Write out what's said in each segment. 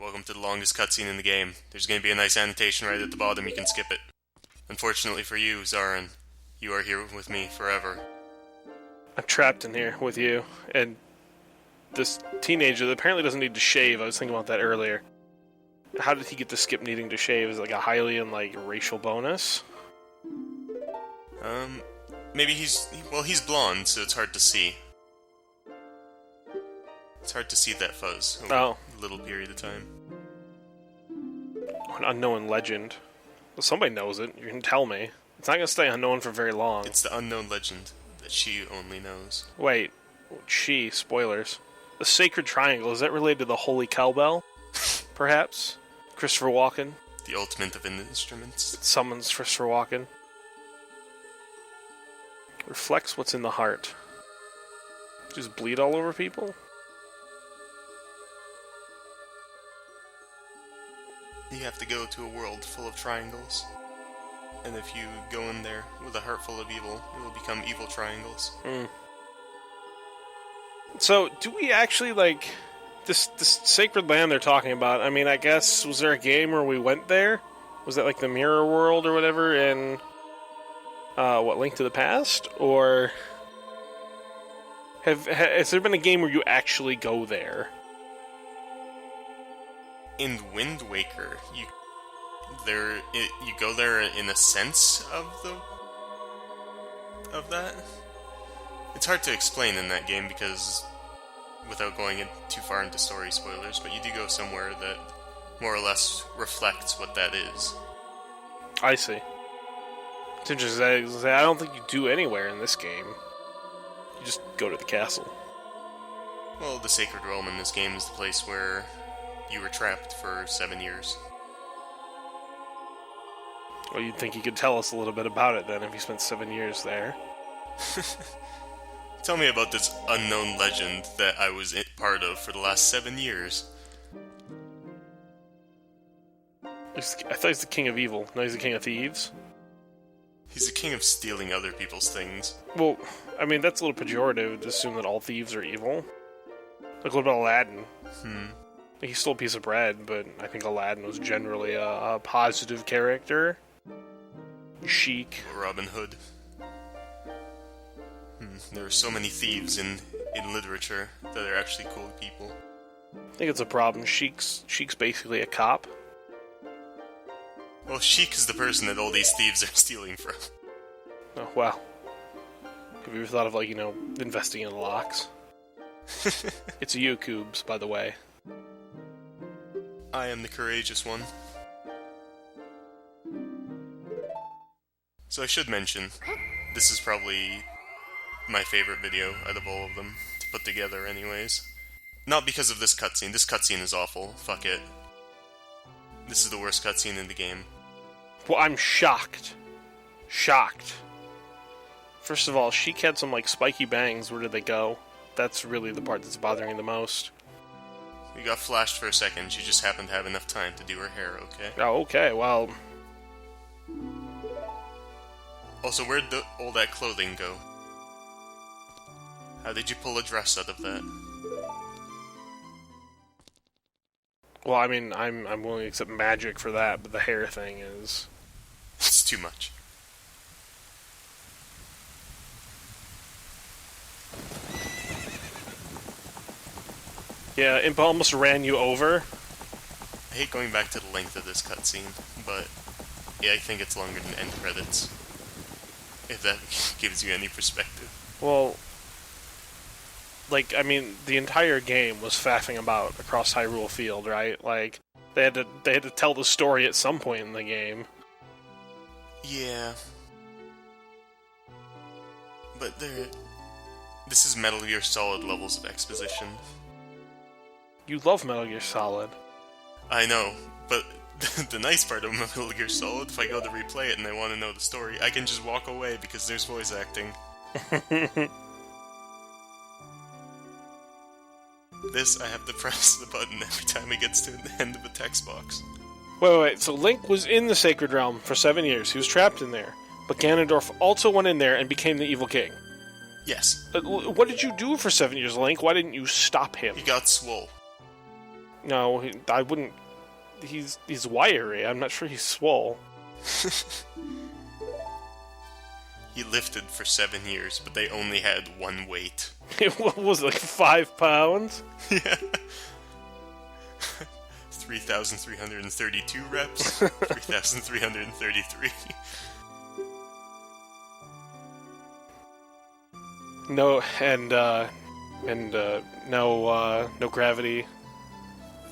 Welcome to the longest cutscene in the game. There's going to be a nice annotation right at the bottom, you can skip it. Unfortunately for you, Zarin, you are here with me forever. I'm trapped in here with you, and this teenager that apparently doesn't need to shave. I was thinking about that earlier. How did he get to skip needing to shave? Is it like a Hylian, racial bonus? Maybe he's blonde, so it's hard to see. It's hard to see that fuzz over a little period of time. An unknown legend. Well, somebody knows it. You can tell me. It's not going to stay unknown for very long. It's the unknown legend that she only knows. Wait. Spoilers. The Sacred Triangle, is that related to the Holy Cowbell? Perhaps? Christopher Walken? The ultimate of instruments. It summons Christopher Walken. Reflects what's in the heart. Just bleed all over people? You have to go to a world full of triangles. And if you go in there with a heart full of evil, it will become evil triangles. So, do we actually, this sacred land they're talking about, I mean, I guess, was there a game where we went there? Was that, the Mirror World or whatever in, Link to the Past? Or has there been a game where you actually go there? In Wind Waker, you go there in a sense of that. It's hard to explain in that game because, without going too far into story spoilers, but you do go somewhere that more or less reflects what that is. I see. It's interesting. I don't think you do anywhere in this game. You just go to the castle. Well, the Sacred Realm in this game is the place where you were trapped for 7 years. Well, you'd think you could tell us a little bit about it then if you spent 7 years there. Tell me about this unknown legend that I was part of for the last 7 years. I thought he's the king of evil. No, he's the king of thieves. He's the king of stealing other people's things. Well, I mean, that's a little pejorative to assume that all thieves are evil. What about Aladdin? He stole a piece of bread, but I think Aladdin was generally a positive character. Chic. Robin Hood. There are so many thieves in literature that are actually cool people. I think it's a problem. Chic's basically a cop. Well, Sheik is the person that all these thieves are stealing from. Oh, wow. Have you ever thought of, investing in locks? It's you, Coobs, by the way. I am the courageous one. So I should mention, this is probably my favorite video out of all of them to put together anyways. Not because of this cutscene. This cutscene is awful. Fuck it. This is the worst cutscene in the game. Well, I'm shocked. Shocked. First of all, Sheik had some, spiky bangs. Where did they go? That's really the part that's bothering me the most. We got flashed for a second. She just happened to have enough time to do her hair, okay? Oh, okay, well... Also, where'd all that clothing go? How did you pull a dress out of that? Well, I mean, I'm willing to accept magic for that, but the hair thing is... It's too much. Yeah, Impa almost ran you over. I hate going back to the length of this cutscene, but yeah, I think it's longer than end credits. If that gives you any perspective. Well, the entire game was faffing about across Hyrule Field, right? They had to tell the story at some point in the game. Yeah. But this is Metal Gear Solid levels of exposition. You love Metal Gear Solid. I know, but the nice part of Metal Gear Solid, if I go to replay it and I want to know the story, I can just walk away because there's voice acting. This, I have to press the button every time it gets to the end of a text box. Wait, so Link was in the Sacred Realm for 7 years. He was trapped in there. But Ganondorf also went in there and became the evil king. Yes. What did you do for 7 years, Link? Why didn't you stop him? He got swole. No, I wouldn't. He's wiry. I'm not sure he's swole. He lifted for 7 years, but they only had one weight. What was it, like 5 pounds? Yeah. 3,332 reps. 3,333. No, no gravity.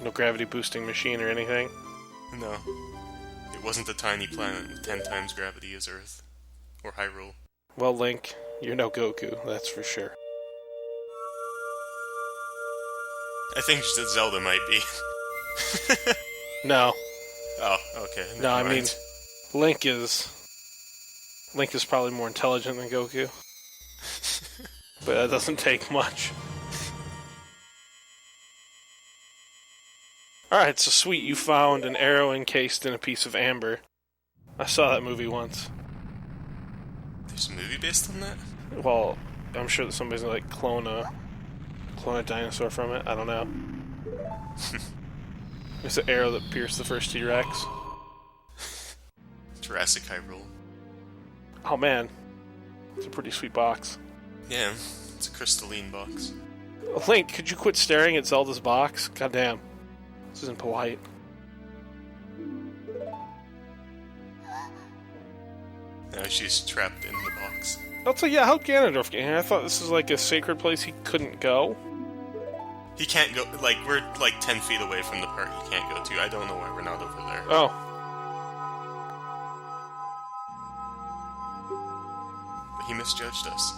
No gravity boosting machine or anything. No. It wasn't a tiny planet with 10 times gravity as Earth. Or Hyrule. Well, Link, you're no Goku, that's for sure. I think Zelda might be. No. Oh, okay. No, I mind. mean, Link is probably more intelligent than Goku. But that doesn't take much. Alright, so sweet, you found an arrow encased in a piece of amber. I saw that movie once. There's a movie based on that? Well, I'm sure that somebody's gonna, like, clone a dinosaur from it. I don't know. It's an arrow that pierced the first T-Rex. Jurassic Hyrule. Oh man, it's a pretty sweet box. Yeah, it's a crystalline box. Link, could you quit staring at Zelda's box? Goddamn. This isn't polite. Now she's trapped in the box. Also, yeah, how'd Ganondorf get here? I thought this was like a sacred place he couldn't go. He can't go, like, we're like 10 feet away from the part he can't go to. I don't know why we're not over there. Oh. But he misjudged us.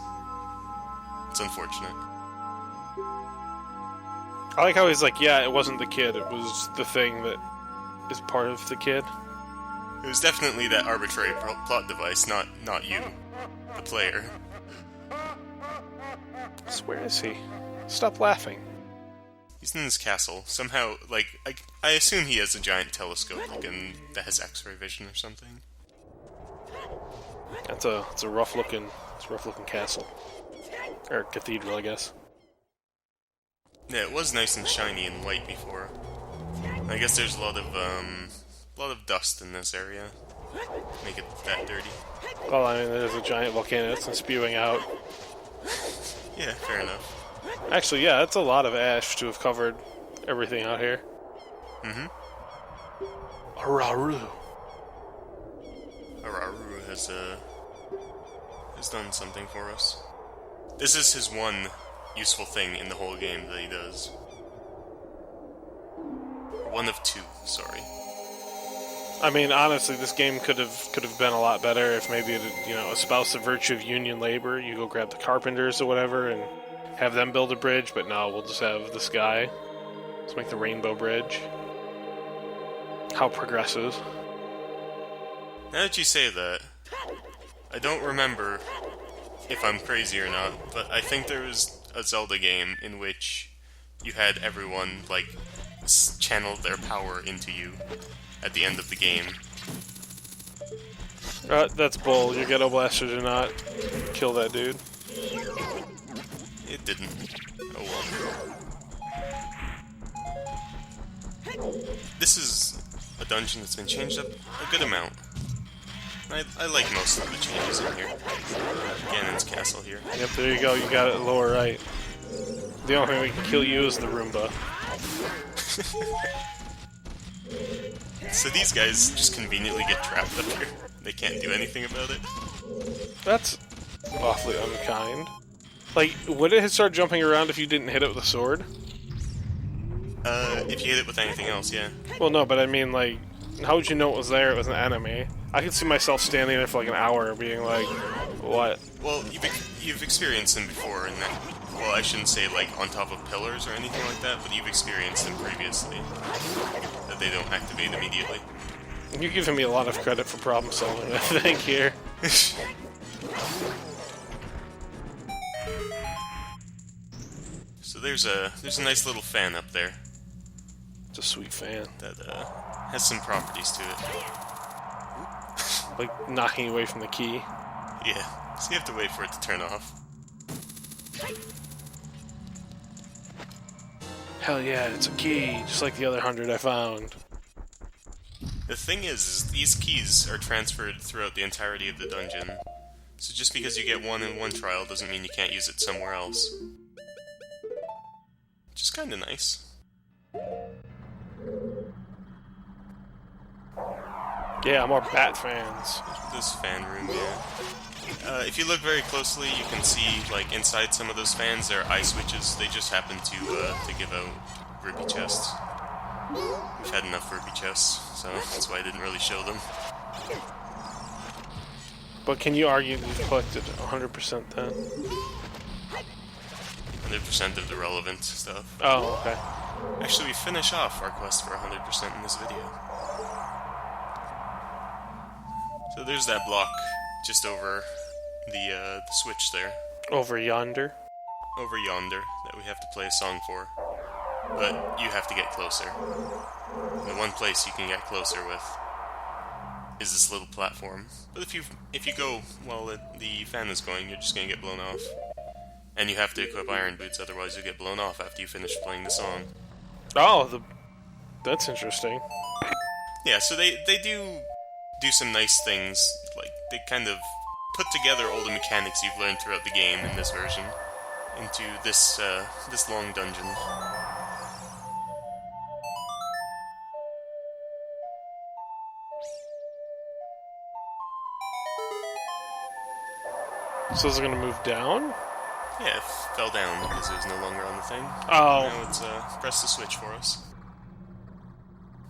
It's unfortunate. I like how he's like, yeah, it wasn't the kid, it was the thing that is part of the kid. It was definitely that arbitrary plot device, not you, the player. So where is he? Stop laughing. He's in his castle. Somehow, like, I assume he has a giant telescope that has X-ray vision or something. It's a rough looking castle. Or cathedral, I guess. Yeah, it was nice and shiny and white before. I guess there's a lot of dust in this area. Make it that dirty. Well, I mean, there's a giant volcano that's spewing out. Yeah, fair enough. Actually, yeah, that's a lot of ash to have covered everything out here. Mm-hmm. Araru. Araru has done something for us. This is his one useful thing in the whole game that he does. One of two, sorry. I mean, honestly, this game could have been a lot better if maybe it had, espoused the virtue of union labor. You go grab the carpenters or whatever and have them build a bridge, but no, we'll just have this guy. Let's make the rainbow bridge. How progressive. Now that you say that, I don't remember if I'm crazy or not, but I think there was a Zelda game in which you had everyone, like, channel their power into you at the end of the game. That's bull. Your ghetto blaster did not kill that dude. It didn't. Oh well. This is a dungeon that's been changed up a good amount. I like most of the changes in here. Ganon's castle here. Yep, there you go. You got it lower right. The only thing we can kill you is the Roomba. So these guys just conveniently get trapped up here. They can't do anything about it. That's awfully unkind. Like, would it start jumping around if you didn't hit it with a sword? If you hit it with anything else, yeah. Well, no, but I mean, like, how would you know it was there? It was an enemy. I could see myself standing there for like an hour being like, what? Well, you've experienced them before in that... Well, I shouldn't say, like, on top of pillars or anything like that, but you've experienced them previously. That they don't activate immediately. You're giving me a lot of credit for problem solving, I think, here. So there's a nice little fan up there. It's a sweet fan. That has some properties to it. Like knocking away from the key. Yeah, so you have to wait for it to turn off. Hell yeah, it's a key, just like the other 100 I found. The thing is these keys are transferred throughout the entirety of the dungeon. So just because you get one in one trial doesn't mean you can't use it somewhere else. Which is kinda nice. Yeah, more Bat fans. This fan room, yeah. If you look very closely, you can see, like, inside some of those fans, there are eye switches. They just happen to give out ruby chests. We've had enough ruby chests, so that's why I didn't really show them. But can you argue that you've collected 100% then? 100% of the relevant stuff. Oh, okay. Actually, we finish off our quest for 100% in this video. So there's that block just over the switch there. Over yonder? Over yonder, that we have to play a song for. But you have to get closer. And the one place you can get closer with is this little platform. But if you go while the fan is going, you're just gonna get blown off. And you have to equip iron boots, otherwise you'll get blown off after you finish playing the song. Oh, that's interesting. Yeah, so they do some nice things. Like, they kind of put together all the mechanics you've learned throughout the game in this version into this long dungeon. So is it gonna move down? Yeah, it fell down because it was no longer on the thing. Oh. Now it's press the switch for us.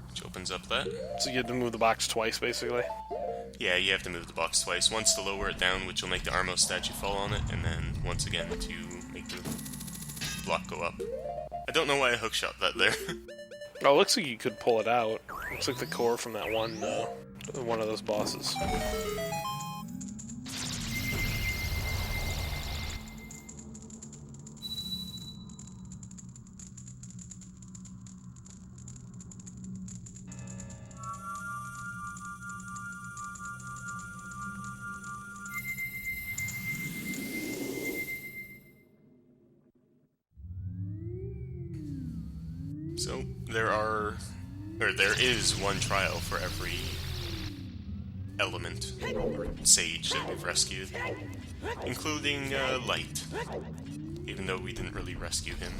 Which opens up that. So you had to move the box twice, basically? Yeah, you have to move the box twice. Once to lower it down, which will make the Armo statue fall on it, and then once again to make the block go up. I don't know why I hookshot that there. Oh, it looks like you could pull it out. Looks like the core from that one of those bosses. So, there is one trial for every element or sage that we've rescued, including Light, even though we didn't really rescue him.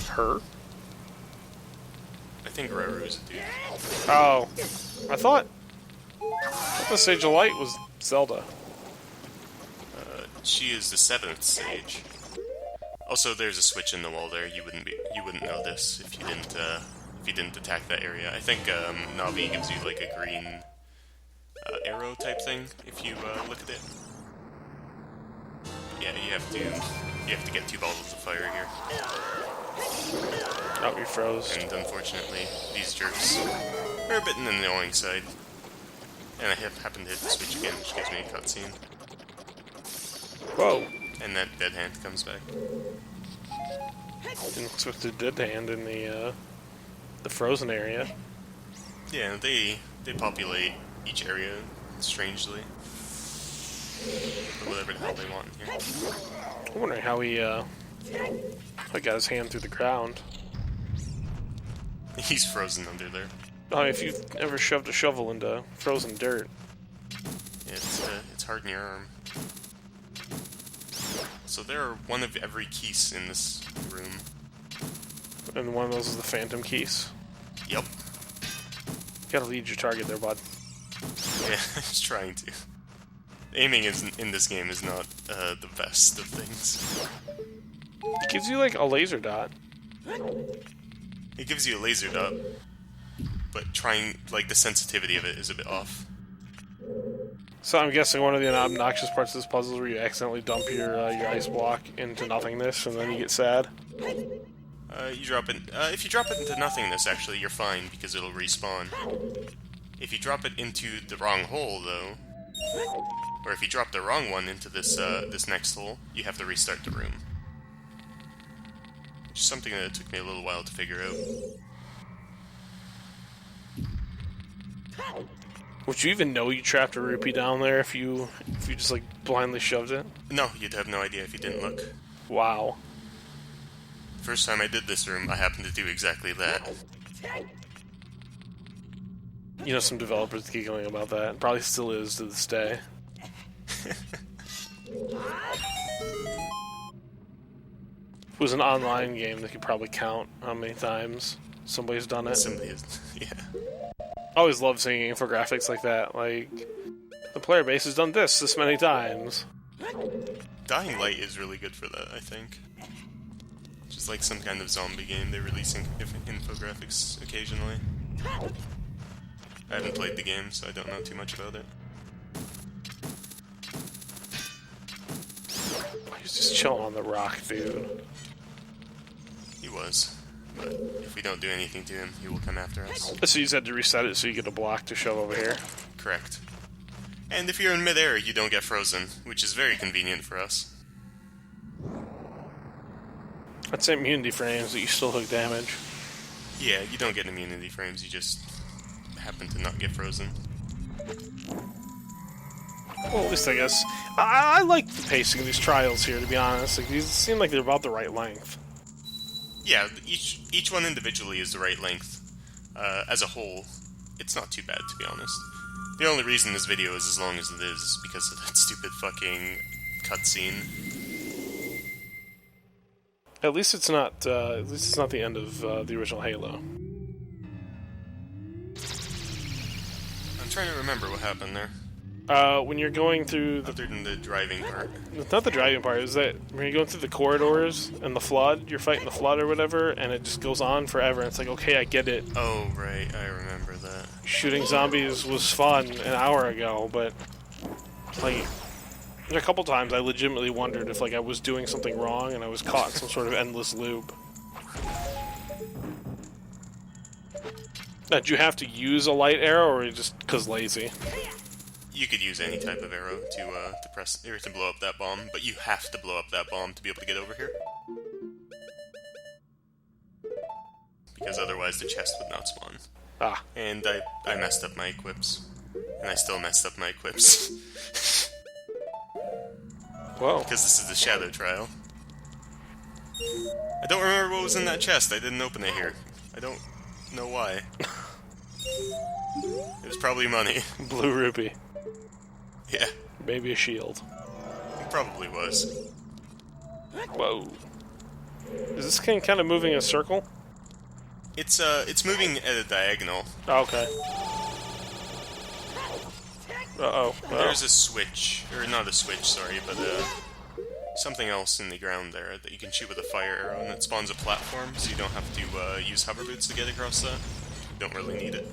Her? I think Raru is a dude. Oh. I thought the Sage of Light was Zelda. She is the 7th sage. Also, there's a switch in the wall there. You wouldn't know this if you didn't attack that area. I think Navi gives you like a green arrow type thing if you look at it. Yeah, you have to get 2 bottles of fire here. Oh, you froze. And unfortunately, these jerks are a bit on the annoying side. And I happen to hit the switch again, which gives me a cutscene. Whoa. And that dead hand comes back. Didn't expect a dead hand in the frozen area. Yeah, they populate each area strangely. Or whatever the hell they want in here. I'm wondering how he got his hand through the ground. He's frozen under there. Oh, if you've ever shoved a shovel into frozen dirt. Yeah, it's hard in your arm. So there are one of every keys in this room. And one of those is the phantom keys. Yep. Gotta lead your target there, bud. Yeah, I was trying to. Aiming in this game is not the best of things. It gives you like a laser dot. It gives you a laser dot, but the sensitivity of it is a bit off. So I'm guessing one of the obnoxious parts of this puzzle is where you accidentally dump your ice block into nothingness and then you get sad. You drop it. If you drop it into nothingness, actually, you're fine because it'll respawn. If you drop it into the wrong hole, though, or if you drop the wrong one into this this next hole, you have to restart the room. Which is something that took me a little while to figure out. Would you even know you trapped a rupee down there if you just like blindly shoved it? No, you'd have no idea if you didn't look. Wow. First time I did this room, I happened to do exactly that. You know, some developers giggling about that. Probably still is to this day. If it was an online game, they could probably count how many times somebody's done it. Somebody is, yeah. I always love seeing infographics like that. Like, the player base has done this many times. Dying Light is really good for that, I think. Just like some kind of zombie game, they release infographics occasionally. I haven't played the game, so I don't know too much about it. He's just chilling on the rock, dude. He was. But if we don't do anything to him, he will come after us. So you just had to reset it so you get a block to shove over here? Correct. And if you're in midair, you don't get frozen, which is very convenient for us. That's immunity frames, but you still took damage. Yeah, you don't get immunity frames, you just happen to not get frozen. Well, at least I guess. I like the pacing of these trials here, to be honest. Like, these seem like they're about the right length. Yeah, each one individually is the right length. As a whole, it's not too bad, to be honest. The only reason this video is as long as it is because of that stupid fucking cutscene. At least it's not. At least it's not the end of the original Halo. I'm trying to remember what happened there. When you're going through Other than the driving part. It's not the driving part. Is that when you're going through the corridors and the flood, you're fighting the flood or whatever, and it just goes on forever. And it's like, okay, I get it. Oh, right, I remember that. Shooting zombies was fun an hour ago, but like a couple times I legitimately wondered if like I was doing something wrong and I was caught in some sort of endless loop. Now, did you have to use a light arrow, or just because lazy? You could use any type of arrow to press or to blow up that bomb, but you have to blow up that bomb to be able to get over here. Because otherwise the chest would not spawn. Ah. And I messed up my equips. And I still messed up my equips. Whoa. Because this is the Shadow Trial. I don't remember what was in that chest. I didn't open it here. I don't know why. It was probably money. Blue rupee. Yeah. Maybe a shield. It probably was. Whoa. Is this thing kind of moving in a circle? It's moving at a diagonal. Oh, okay. Uh-oh. There's a switch, or not a switch, sorry, but something else in the ground there that you can shoot with a fire arrow, and it spawns a platform, so you don't have to use hover boots to get across that. You don't really need it.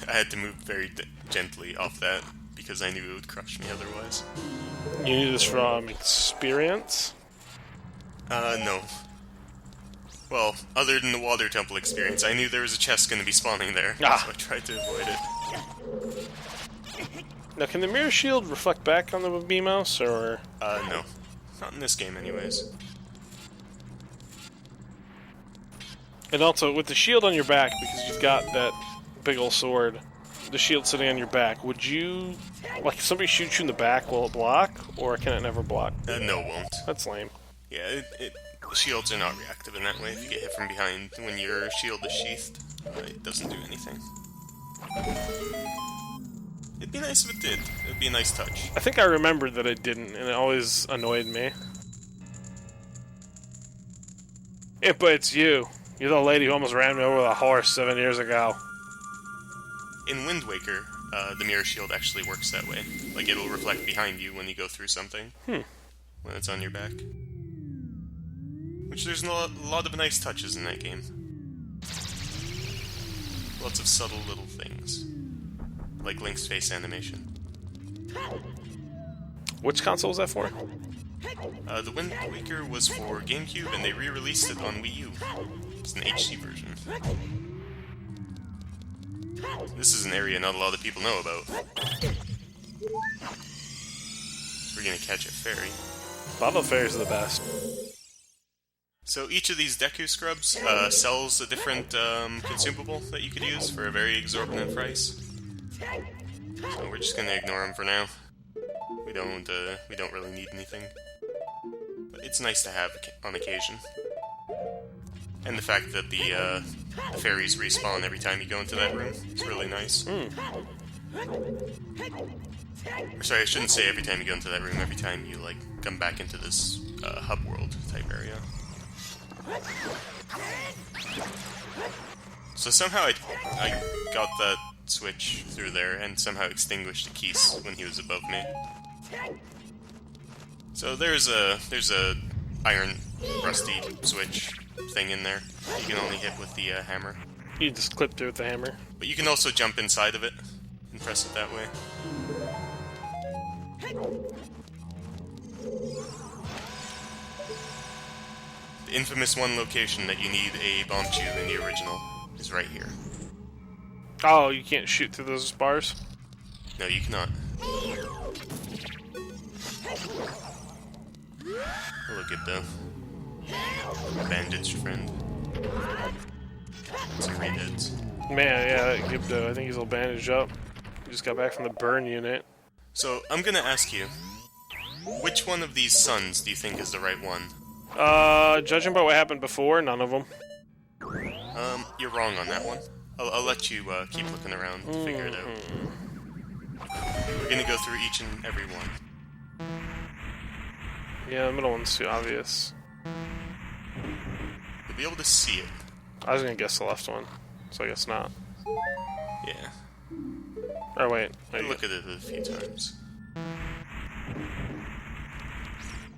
I had to move very gently off that, because I knew it would crush me otherwise. You knew this from experience? No. Well, other than the water temple experience, I knew there was a chest going to be spawning there, so I tried to avoid it. Now, can the mirror shield reflect back on the B mouse, or...? No. Not in this game, anyways. And also, with the shield on your back, because you've got that big ol' sword, the shield sitting on your back, would you... Like, if somebody shoots you in the back, will it block, or can it never block? No, it won't. That's lame. Yeah, the shields are not reactive in that way. If you get hit from behind when your shield is sheathed, it doesn't do anything. It'd be nice if it did. It'd be a nice touch. I think I remembered that it didn't, and it always annoyed me. Yeah, but it's you. You're the lady who almost ran me over with a horse 7 years ago. In Wind Waker, the mirror shield actually works that way. Like, it'll reflect behind you when you go through something. When it's on your back. Which there's a lot of nice touches in that game. Lots of subtle little things. Like Link's face animation. Which console was that for? The Wind Waker was for GameCube, and they re-released it on Wii U. It's an HD version. This is an area not a lot of people know about. We're gonna catch a ferry. Lava fairies are the best. So each of these Deku scrubs sells a different consumable that you could use for a very exorbitant price. So we're just gonna ignore them for now. We don't really need anything. But it's nice to have on occasion. And the fact that the fairies respawn every time you go into that room is really nice. Or sorry, I shouldn't say every time you go into that room, every time you, like, come back into this hub world type area. So somehow I got that switch through there and somehow extinguished the keys when he was above me. So there's a iron rusty switch thing in there. You can only hit with the hammer. You just clip through with the hammer. But you can also jump inside of it and press it that way. The infamous one location that you need a bomb tube in the original is right here. Oh, you can't shoot through those bars? No, you cannot. Hello, Gibdo. Bandaged friend. Some redheads. Man, yeah, that Gibdo, I think he's all bandaged up. He just got back from the burn unit. So, I'm gonna ask you, which one of these suns do you think is the right one? Judging by what happened before, none of them. You're wrong on that one. I'll let you keep looking around to figure it out. We're gonna go through each and every one. Yeah, the middle one's too obvious. You'll be able to see it. I was gonna guess the left one, so I guess not. Yeah. Oh, wait. I look at it a few times.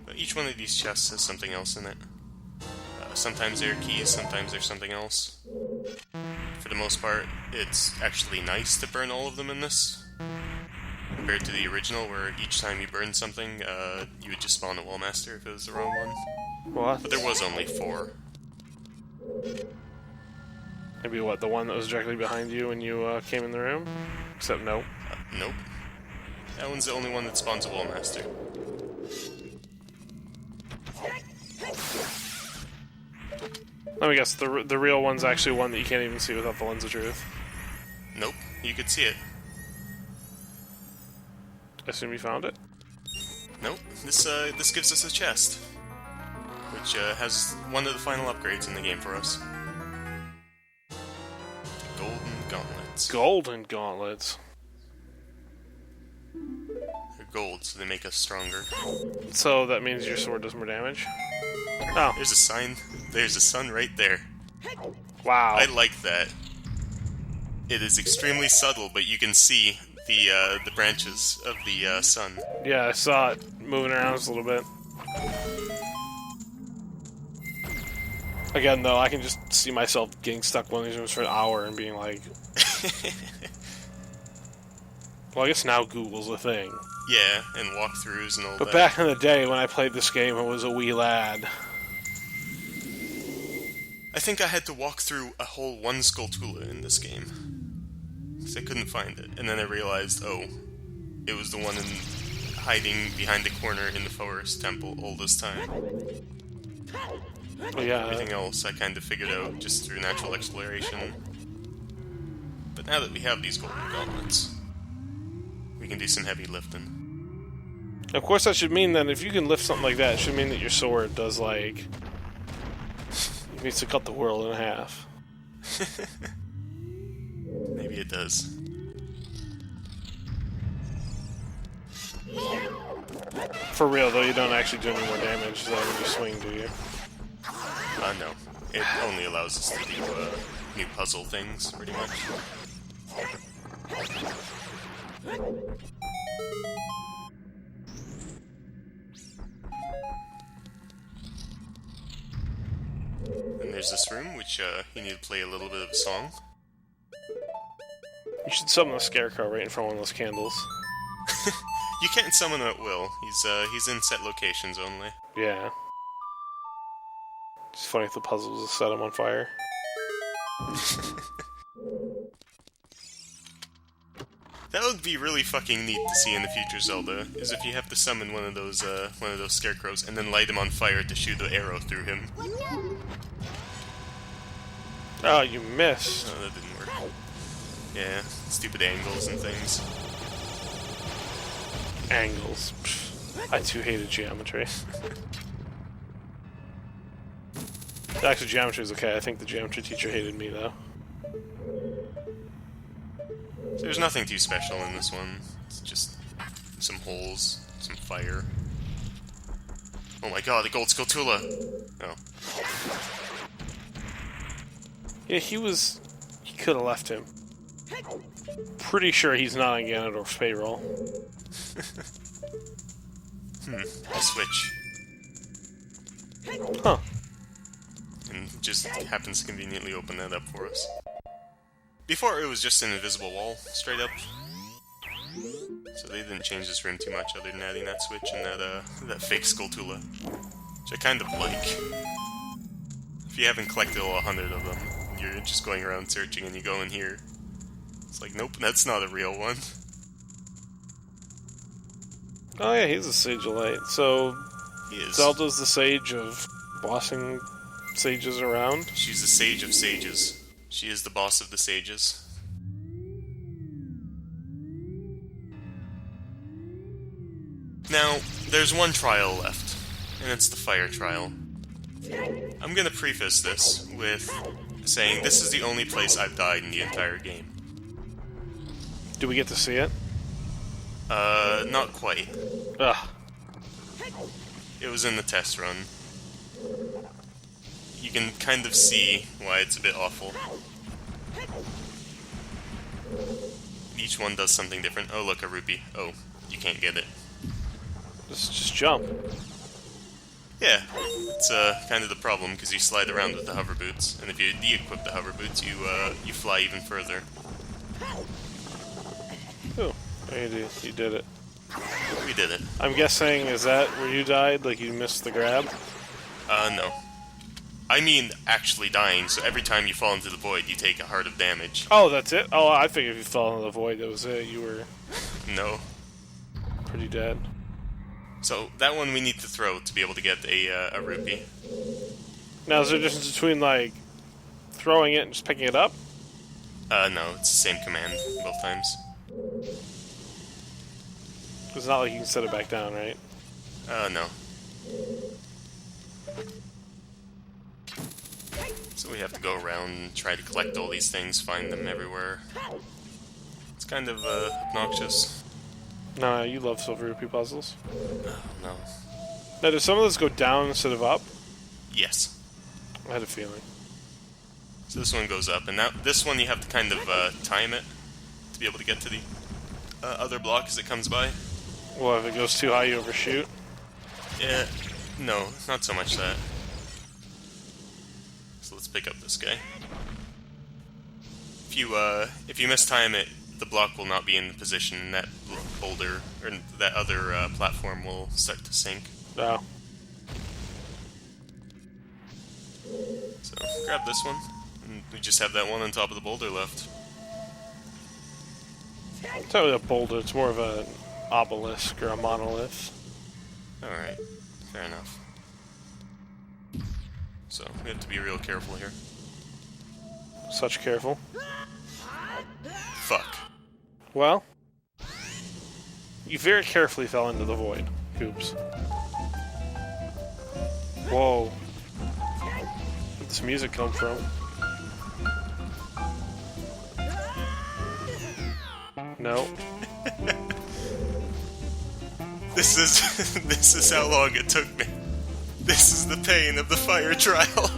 But each one of these chests has something else in it. Sometimes they're keys, sometimes there's something else. For the most part, it's actually nice to burn all of them in this. Compared to the original, where each time you burn something, you would just spawn a Wallmaster if it was the wrong one. What? But there was only 4. Maybe what, the one that was directly behind you when you came in the room? Except no. Nope. That one's the only one that spawns a Wallmaster. Let me guess, the real one's actually one that you can't even see without the lens of truth. Nope, you could see it. I assume you found it? Nope, this gives us a chest. Which has one of the final upgrades in the game for us. The Golden Gauntlets. Golden gauntlets. They're gold, so they make us stronger. So that means your sword does more damage? Oh. There's a sign. There's a sun right there. Wow. I like that. It is extremely subtle, but you can see the branches of the sun. Yeah, I saw it moving around just a little bit. Again, though, I can just see myself getting stuck one of these rooms for an hour and being like... Well, I guess now Google's a thing. Yeah, and walkthroughs and all that. But back in the day when I played this game, I was a wee lad. I think I had to walk through a whole one Skulltula in this game. Because I couldn't find it. And then I realized, oh, it was the one hiding behind the corner in the forest temple all this time. Yeah. Everything else I kind of figured out just through natural exploration. But now that we have these golden gauntlets, we can do some heavy lifting. Of course, that should mean that if you can lift something like that, it should mean that your sword does, like... It needs to cut the world in half. Maybe it does. For real, though, you don't actually do any more damage than when you swing, do you? No. It only allows us to do new puzzle things, pretty much. And there's this room, which you need to play a little bit of a song. You should summon a scarecrow right in front of one of those candles. You can't summon him at will. He's in set locations only. Yeah. It's funny if the puzzle was to set him on That would be really fucking neat to see in the future Zelda, is if you have to summon one of those scarecrows and then light him on fire to shoot the arrow through him. Oh, you missed. Oh, that didn't work. Yeah, stupid angles and things. Angles. Pfft. I too hated geometry. Actually, geometry is okay. I think the geometry teacher hated me, though. There's nothing too special in this one. It's just some holes, some fire. Oh my god, the gold Skulltula! Oh. Yeah, he could have left him. Pretty sure he's not on Ganondorf's payroll. A switch. Huh. And just happens to conveniently open that up for us. Before, it was just an invisible wall, straight up. So they didn't change this room too much, other than adding that switch and that fake Skulltula. Which I kind of like. If you haven't collected all 100 of them, you're just going around searching and you go in here. It's like, nope, that's not a real one. Oh yeah, he's a Sage of Light. So, He is. Zelda's the Sage of bossing sages around? She's the Sage of Sages. She is the boss of the sages. Now, there's one trial left, and it's the fire trial. I'm gonna preface this with saying this is the only place I've died in the entire game. Do we get to see it? Not quite. Ugh. It was in the test run. You can kind of see why it's a bit awful. Each one does something different. Oh, look, a rupee. Oh, you can't get it. Just jump. Yeah, it's kind of the problem, because you slide around with the hover boots, and if you de-equip the hover boots, you fly even further. Oh, you did it. We did it. I'm guessing, is that where you died? Like you missed the grab? No. I mean actually dying, so every time you fall into the void, you take a heart of damage. Oh, that's it? Oh, I figured if you fell into the void, that was it. You were No. pretty dead. So, that one we need to throw to be able to get a rupee. Now, is there a difference between, like, throwing it and just picking it up? No, it's the same command both times. It's not like you can set it back down, right? No. So we have to go around and try to collect all these things, find them everywhere. It's kind of, obnoxious. No, you love Silver Rupee puzzles. Oh, no. Now, does some of this go down instead of up? Yes. I had a feeling. So this one goes up, and now this one you have to kind of, time it to be able to get to the other block as it comes by. Well, if it goes too high, you overshoot? Yeah, no, not so much that. So let's pick up this guy. If you mistime it, the block will not be in the position, and that boulder, or that other platform will start to sink. No. So, grab this one, and we just have that one on top of the boulder left. It's not really a boulder, it's more of an obelisk or a monolith. Alright, fair enough. So, we have to be real careful here. Such careful. Fuck. Well, you very carefully fell into the void, Coops. Whoa. Where'd this music come from? No. This is how long it took me. This is the pain of the fire trial.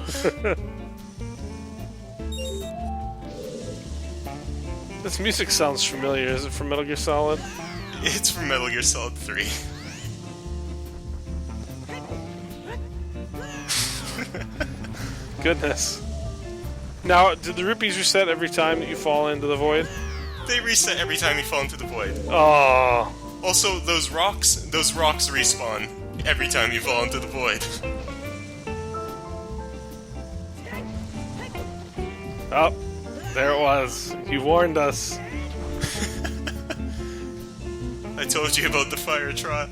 This music sounds familiar. Is it from Metal Gear Solid? It's from Metal Gear Solid 3. Goodness. Now, did the rupees reset every time that you fall into the void? They reset every time you fall into the void. Oh. Also, those rocks respawn every time you fall into the void. Oh, there it was. You warned us. I told you about the fire trial.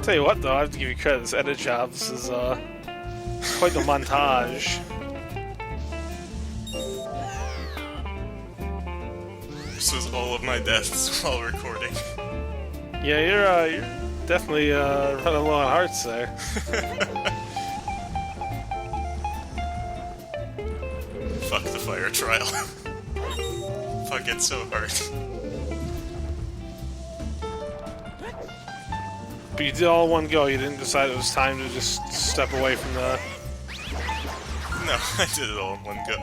Tell you what, though, I have to give you credit. This edit job, this is quite the montage. This was all of my deaths while recording. Yeah, you're definitely running low on hearts there. Fuck the fire trial. Fuck it so hard. But you did all in one go. You didn't decide it was time to just step away from the... No, I did it all in one go.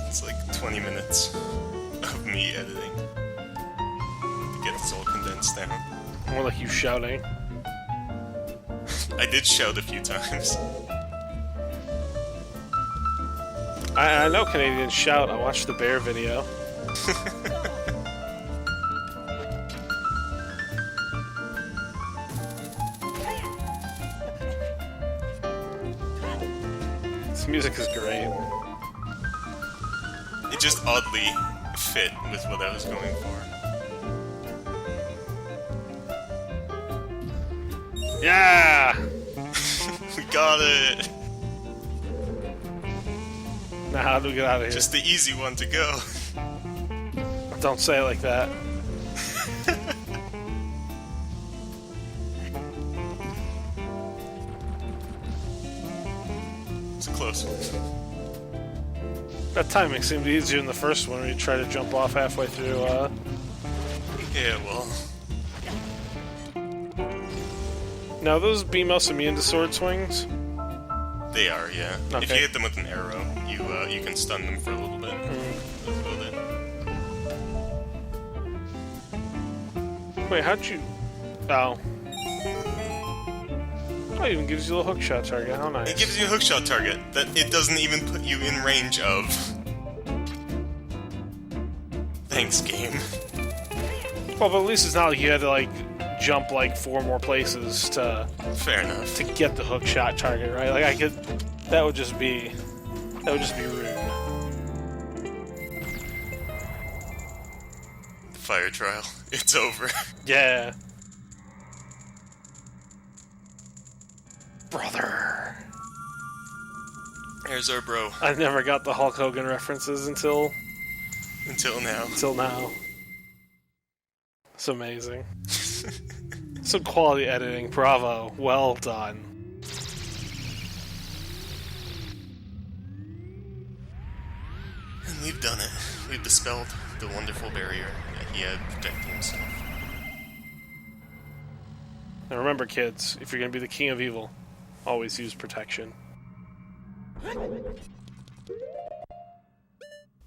It's like 20 minutes of me editing to get this all condensed down. More like you shouting. I did shout a few times. I know Canadians shout. I watched the bear video. This music is great. It just oddly fit with what I was going for. Yeah! We got it! Now how do we get out of here? Just the easy one to go. Don't say it like that. It's a close one. That timing seemed easier in the first one when you try to jump off halfway through, Yeah, well... Now, those BMOS immune to sword swings? They are, yeah. Okay. If you hit them with an arrow, you can stun them for a little bit. That's about it. Wait, how'd you... Oh. Oh, it even gives you a little hookshot target. How nice. It gives you a hookshot target that it doesn't even put you in range of. Thanks, game. Well, but at least it's not like you had to, like, jump, like, 4 more places to... Fair enough. To get the hookshot target, right? Like, I could... That would just be... That would just be rude. The fire trial. It's over. Yeah. Brother. There's our bro. I never got the Hulk Hogan references until Until now. It's amazing. Some quality editing. Bravo. Well done. And we've done it. We've dispelled the wonderful barrier that he had protecting himself. Now remember, kids, if you're going to be the king of evil, always use protection.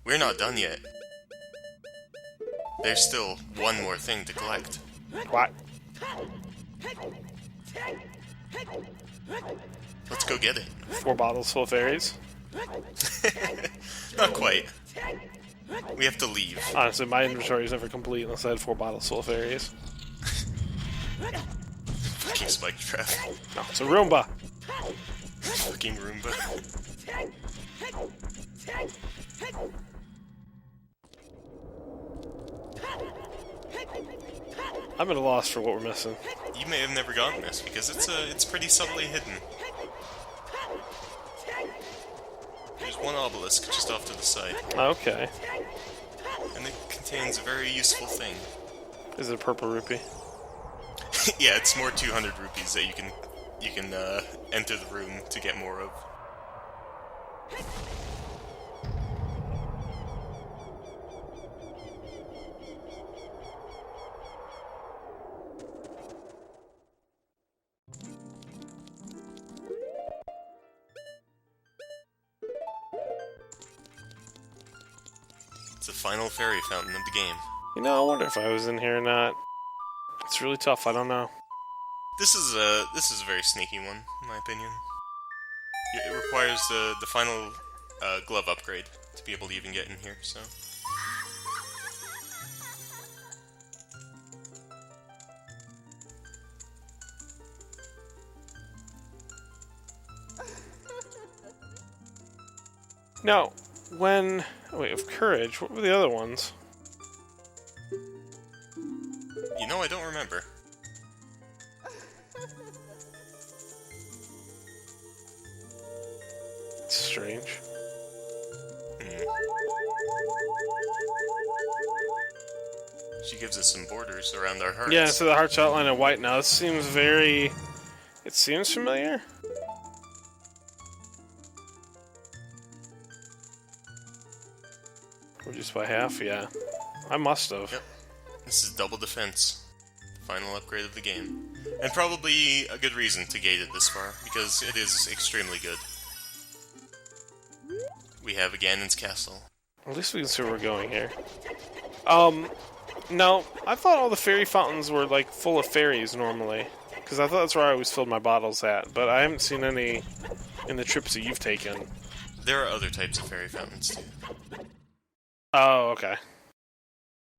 We're not done yet. There's still one more thing to collect. What? Let's go get it. 4 bottles full of fairies? Not quite. We have to leave. Honestly, my inventory is never complete unless I had 4 bottles full of fairies. Fucking spike trap. No, it's a Roomba! Fucking Roomba. I'm at a loss for what we're missing. You may have never gotten this because it's pretty subtly hidden. There's one obelisk just off to the side, Okay. and it contains a very useful thing. Is it a purple rupee? Yeah, it's more 200 rupees that you can enter the room to get more of. It's the final fairy fountain of the game. You know, I wonder if I was in here or not. It's really tough, I don't know. This is a very sneaky one, in my opinion. It requires the final glove upgrade to be able to even get in here, so... No. when... Wait, of courage? What were the other ones? You know, I don't remember. It's strange. She gives us some borders around our hearts. Yeah, so the heart's outlined in white now. This seems very... It seems familiar? Reduced by half? Yeah. I must have. Yep. This is double defense. The final upgrade of the game. And probably a good reason to gate it this far, because it is extremely good. We have a Ganons castle. At least we can see where we're going here. No, I thought all the fairy fountains were, like, full of fairies normally. Because I thought that's where I always filled my bottles at. But I haven't seen any in the trips that you've taken. There are other types of fairy fountains, too. Oh, okay.